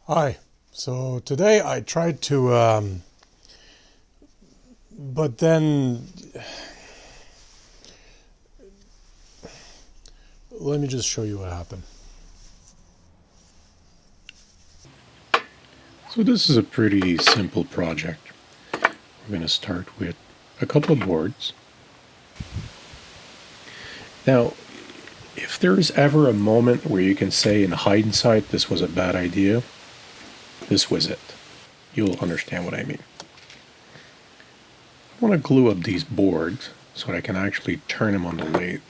Hi. So today I tried to, but then let me just show you what happened. So this is a pretty simple project. We're going to start with a couple of boards. Now, if there's ever a moment where you can say in hindsight this was a bad idea, this was it. You'll understand what I mean. I want to glue up these boards so I can actually turn them on the lathe.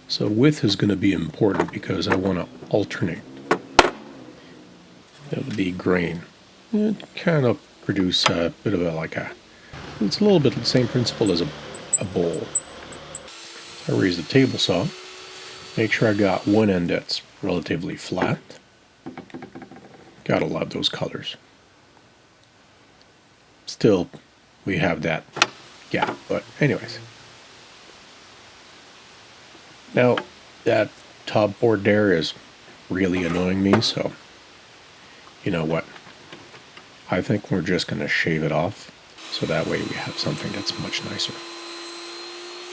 So width is going to be important because I want to alternate the grain. It kind of produce a bit of it's a little bit the same principle as a bowl. I raise the table saw, make sure I got one end that's relatively flat. Gotta love those colors. Still, we have that gap, but anyways. Now, that top board there is really annoying me, so you know what? I think we're just going to shave it off, so that way we have something that's much nicer.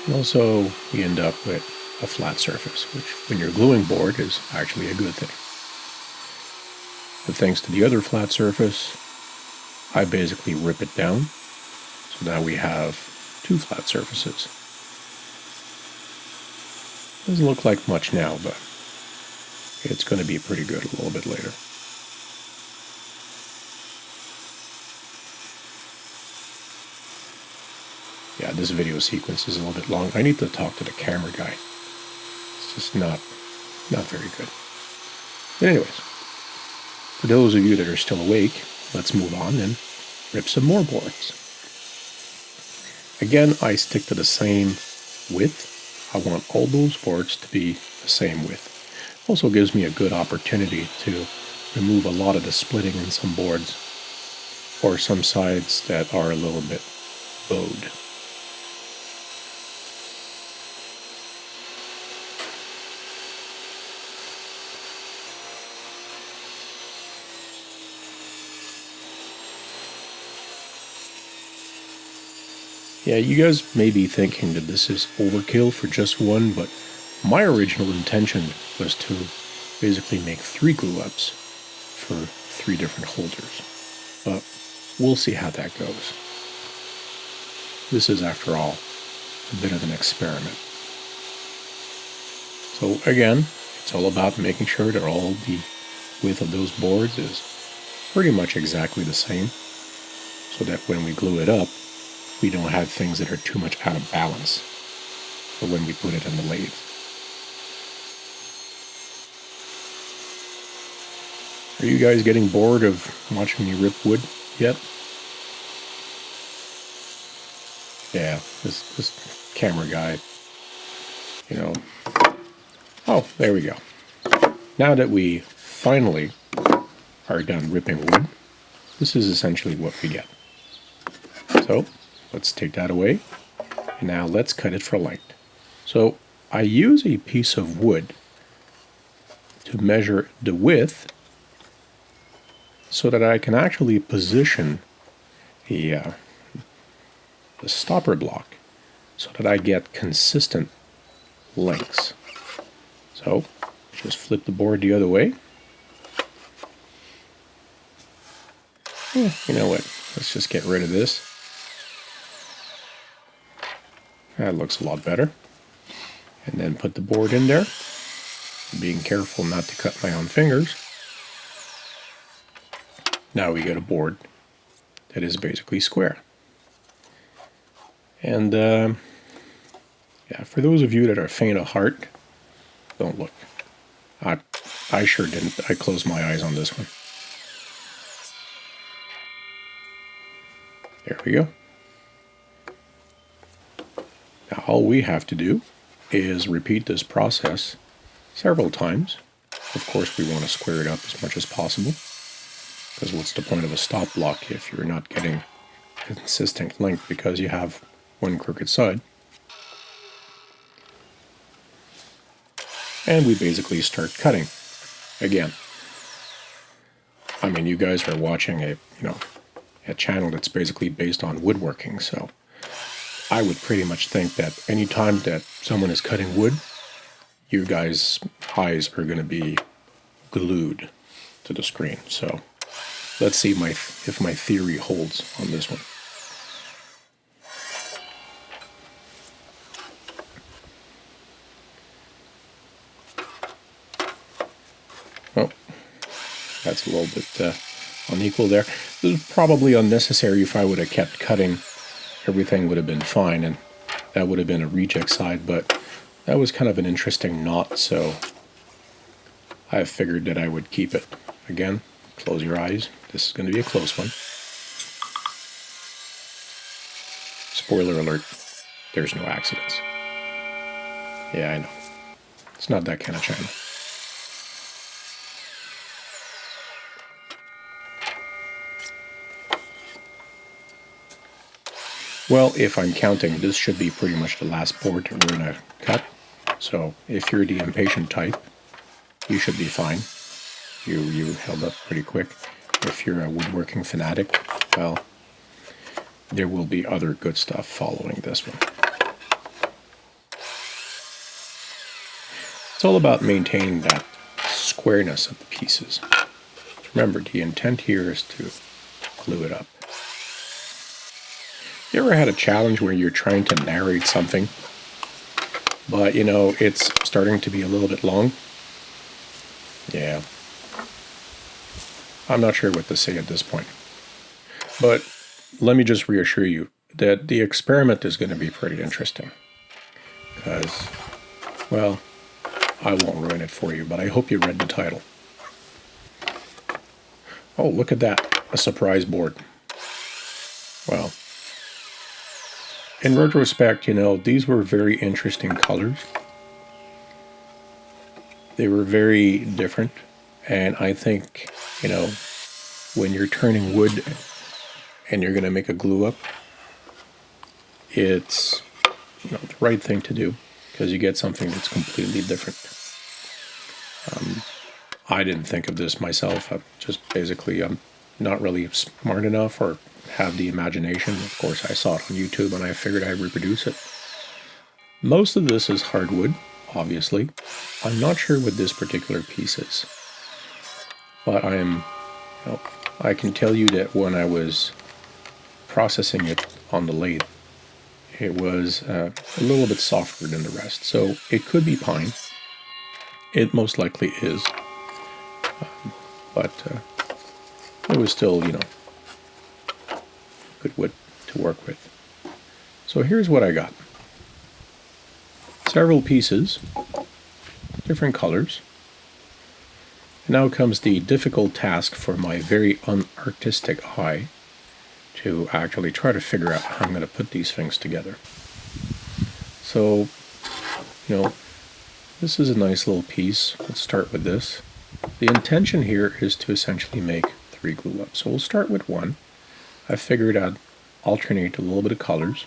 And also, we end up with a flat surface, which when you're gluing board is actually a good thing. But thanks to the other flat surface, I basically rip it down, so now we have two flat surfaces. Doesn't look like much now, but it's going to be pretty good a little bit later. Yeah, this video sequence is a little bit long. I need to talk to the camera guy. It's just not very good. But anyways, for those of you that are still awake, let's move on and rip some more boards. Again, I stick to the same width. I want all those boards to be the same width. Also gives me a good opportunity to remove a lot of the splitting in some boards or some sides that are a little bit bowed. Yeah, you guys may be thinking that this is overkill for just one, but my original intention was to basically make 3 glue-ups for 3 different holders. But we'll see how that goes. This is, after all, a bit of an experiment. So again, it's all about making sure that all the width of those boards is pretty much exactly the same, so that when we glue it up, we don't have things that are too much out of balance for when we put it in the lathe. Are you guys getting bored of watching me rip wood yet? Yeah, this camera guy, you know. Oh, there we go. Now that we finally are done ripping wood, this is essentially what we get. So, let's take that away, and now let's cut it for length. So I use a piece of wood to measure the width so that I can actually position the stopper block so that I get consistent lengths. So just flip the board the other way. You know what? Let's just get rid of this. That looks a lot better. And then put the board in there, being careful not to cut my own fingers. Now we get a board that is basically square. And yeah, for those of you that are faint of heart, don't look. I sure didn't. I closed my eyes on this one. There we go. Now all we have to do is repeat this process several times. Of course, we want to square it up as much as possible, because what's the point of a stop block if you're not getting consistent length because you have one crooked side? And we basically start cutting again. I mean, you guys are watching a channel that's basically based on woodworking, so I would pretty much think that any time that someone is cutting wood, you guys' eyes are going to be glued to the screen. So let's see if my theory holds on this one. Oh, that's a little bit unequal there. This is probably unnecessary. If I would have kept cutting, everything would have been fine, and that would have been a reject side, but that was kind of an interesting knot, so I figured that I would keep it. Again, close your eyes. This is going to be a close one. Spoiler alert, there's no accidents. Yeah, I know. It's not that kind of channel. Well, if I'm counting, this should be pretty much the last board that we're going to cut. So if you're the impatient type, you should be fine. You held up pretty quick. If you're a woodworking fanatic, well, there will be other good stuff following this one. It's all about maintaining that squareness of the pieces. Remember, the intent here is to glue it up. You ever had a challenge where you're trying to narrate something, but you know, it's starting to be a little bit long? Yeah. I'm not sure what to say at this point. But let me just reassure you that the experiment is going to be pretty interesting. Because, well, I won't ruin it for you, but I hope you read the title. Oh, look at that. A surprise board. Well, in retrospect, you know, these were very interesting colors. They were very different. And I think, you know, when you're turning wood and you're going to make a glue up, it's, you know, the right thing to do because you get something that's completely different. I didn't think of this myself. I'm not really smart enough or have the imagination. Of course, I saw it on YouTube and I figured I'd reproduce it. Most of this is hardwood, obviously. I'm not sure what this particular piece is. But I can tell you that when I was processing it on the lathe, it was a little bit softer than the rest. So it could be pine. It most likely is. But it was still, you know, good wood to work with. So here's what I got. Several pieces, different colors. Now comes the difficult task for my very unartistic eye to actually try to figure out how I'm going to put these things together. So, you know, this is a nice little piece. Let's start with this. The intention here is to essentially make 3 glue ups. So we'll start with 1. I figured I'd alternate a little bit of colors.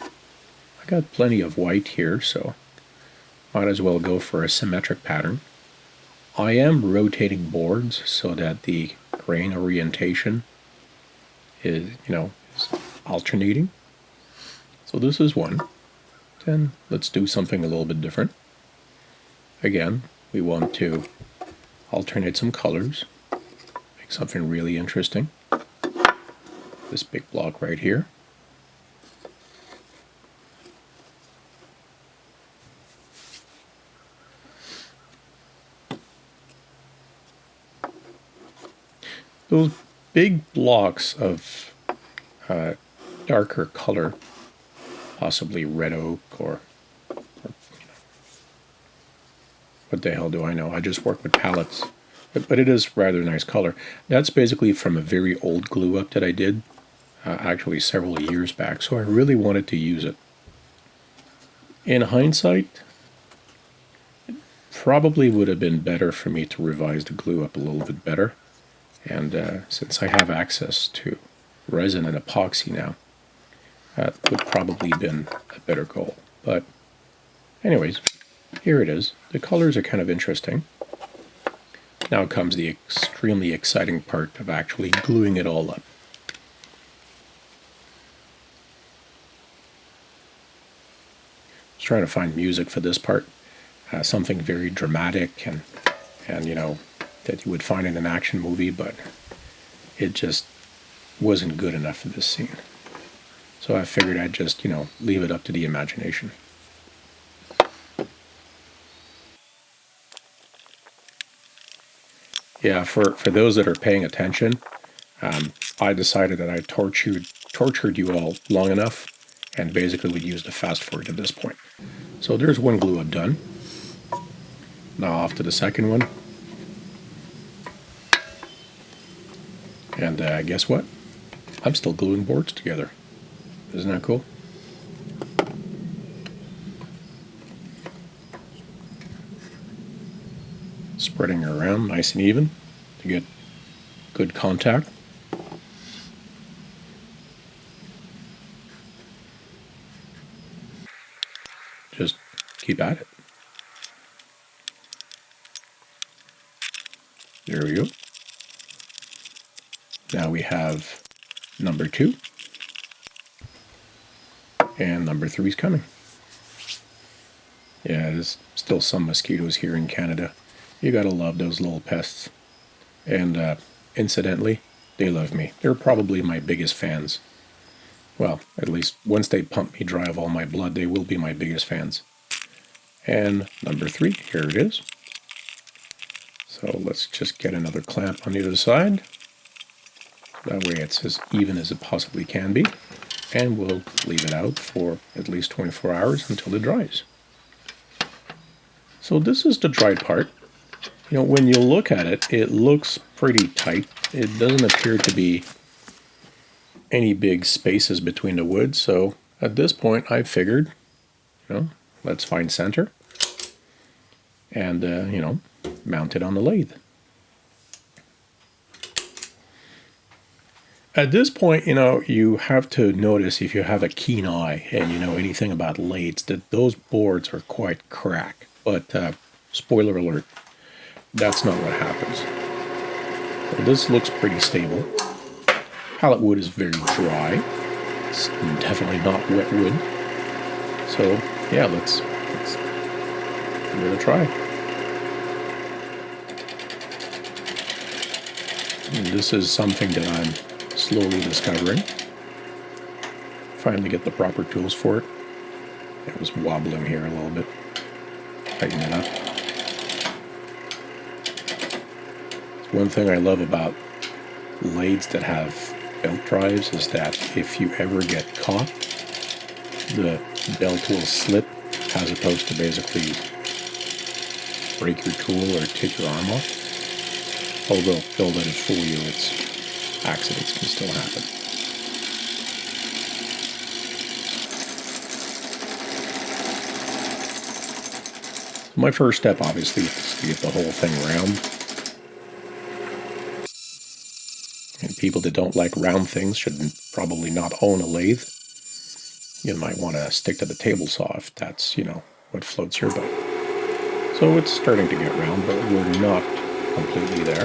I got plenty of white here, so might as well go for a symmetric pattern. I am rotating boards so that the grain orientation is, you know, is alternating. So this is 1. Then let's do something a little bit different. Again, we want to alternate some colors, make something really interesting. This big block right here. Those big blocks of darker color, possibly red oak or you know, what the hell do I know? I just work with pallets, but it is rather nice color. That's basically from a very old glue up that I did, actually several years back, so I really wanted to use it. In hindsight, it probably would have been better for me to revise the glue up a little bit better. And since I have access to resin and epoxy now, that would probably have been a better goal. But anyways, here it is. The colors are kind of interesting. Now comes the extremely exciting part of actually gluing it all up. I was trying to find music for this part, something very dramatic and you know, that you would find in an action movie, but it just wasn't good enough for this scene. So I figured I'd just, you know, leave it up to the imagination. Yeah, for those that are paying attention, I decided that I tortured you all long enough, and basically would use the fast forward at this point. So there's one glue up done. Now off to the second one. And guess what? I'm still gluing boards together. Isn't that cool? Spreading it around nice and even to get good contact. Just keep at it. There we go. Now we have number 2. And number 3 is coming. Yeah, there's still some mosquitoes here in Canada. You gotta love those little pests. And incidentally, they love me. They're probably my biggest fans. Well, at least once they pump me dry of all my blood, they will be my biggest fans. And number 3, here it is. So let's just get another clamp on the other side. That way it's as even as it possibly can be. And we'll leave it out for at least 24 hours until it dries. So this is the dried part. You know, when you look at it, it looks pretty tight. It doesn't appear to be any big spaces between the wood. So at this point, I figured, you know, let's find center and, you know, mount it on the lathe. At this point, you know, you have to notice, if you have a keen eye and you know anything about lathes, that those boards are quite cracked. But spoiler alert, that's not what happens. So this looks pretty stable. Pallet wood is very dry. It's definitely not wet wood. So yeah, let's give it a try. And this is something that I'm slowly discovering. Finally get the proper tools for it. It was wobbling here a little bit. Tighten it up. One thing I love about lathes that have belt drives is that if you ever get caught, the belt will slip as opposed to basically break your tool or take your arm off. Although they'll let it fool you, accidents can still happen. So my first step, obviously, is to get the whole thing round. And people that don't like round things should probably not own a lathe. You might want to stick to the table saw if that's, you know, what floats your boat. So it's starting to get round, but we're not completely there.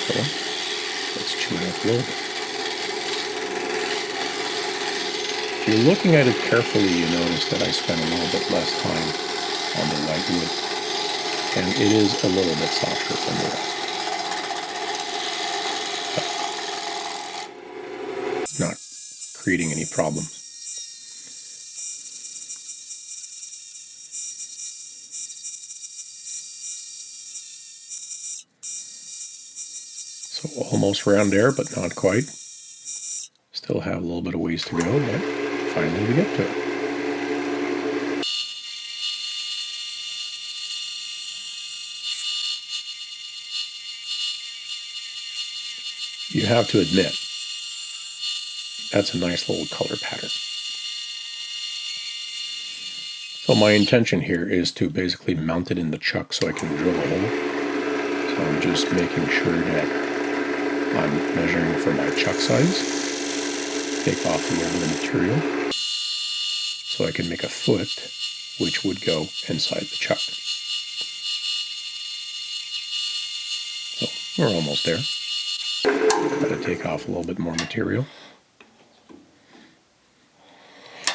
So let's chew it up a little bit. If you're looking at it carefully, you notice that I spent a little bit less time on the light wood, and it is a little bit softer than the rest. But not creating any problems. So almost round there, but not quite. Still have a little bit of ways to go, but finally we get to it. You have to admit, that's a nice little color pattern. So my intention here is to basically mount it in the chuck so I can drill a hole. So I'm just making sure that I'm measuring for my chuck size. Take off a little bit of material so I can make a foot which would go inside the chuck. We're almost there. Got to take off a little bit more material.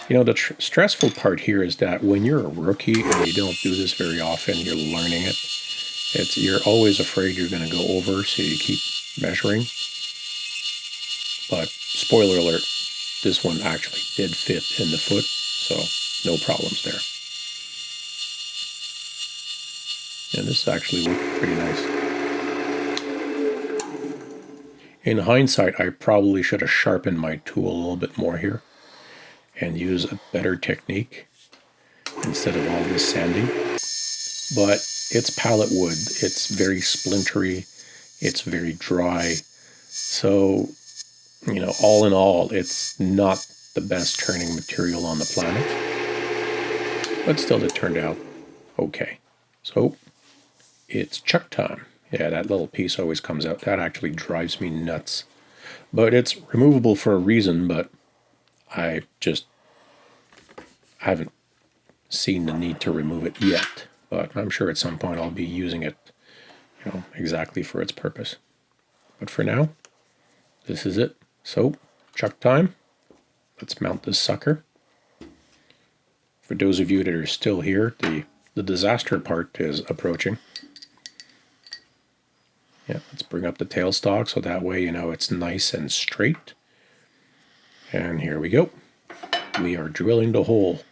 You know, the stressful part here is that when you're a rookie and you don't do this very often, you're learning it. You're always afraid you're going to go over, so you keep measuring. But spoiler alert, this one actually did fit in the foot, so no problems there. And this actually looked pretty nice. In hindsight, I probably should have sharpened my tool a little bit more here and use a better technique instead of all this sanding. But it's pallet wood. It's very splintery. It's very dry. So, you know, all in all, it's not the best turning material on the planet. But still, it turned out okay. So, it's chuck time. Yeah, that little piece always comes out. That actually drives me nuts. But it's removable for a reason, but I haven't seen the need to remove it yet. But I'm sure at some point I'll be using it, you know, exactly for its purpose. But for now, this is it. So, chuck time. Let's mount this sucker. For those of you that are still here, the disaster part is approaching. Yeah, let's bring up the tailstock so that way, you know, it's nice and straight. And here we go. We are drilling the hole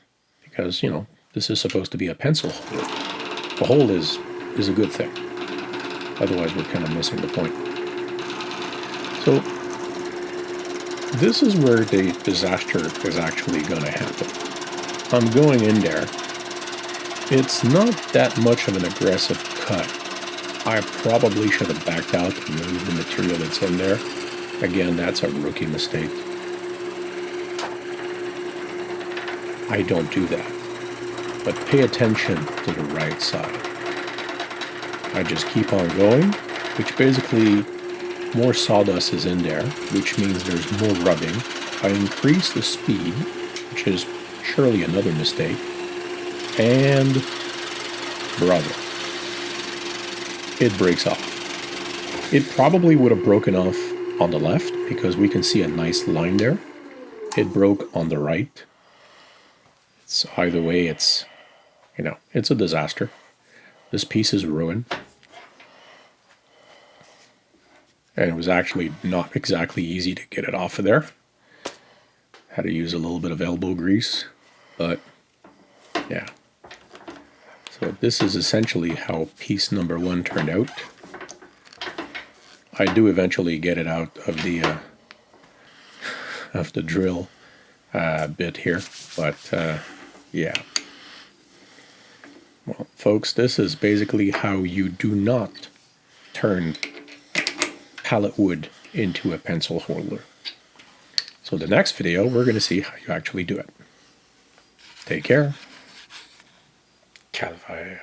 because, you know, this is supposed to be a pencil holder. The hole is a good thing. Otherwise, we're kind of missing the point. So, this is where the disaster is actually going to happen. I'm going in there. It's not that much of an aggressive cut. I probably should have backed out and removed the material that's in there. Again, that's a rookie mistake. I don't do that. But pay attention to the right side. I just keep on going, which basically more sawdust is in there, which means there's more rubbing. I increase the speed, which is surely another mistake. And brother, it breaks off. It probably would have broken off on the left because we can see a nice line there. It broke on the right. So either way, it's, you know, it's a disaster. This piece is ruined. And it was actually not exactly easy to get it off of there. Had to use a little bit of elbow grease, but yeah. So this is essentially how piece number one turned out. I do eventually get it out of the drill bit here, but yeah. Well, folks, this is basically how you do not turn pallet wood into a pencil holder. So the next video, we're going to see how you actually do it. Take care. Calvire.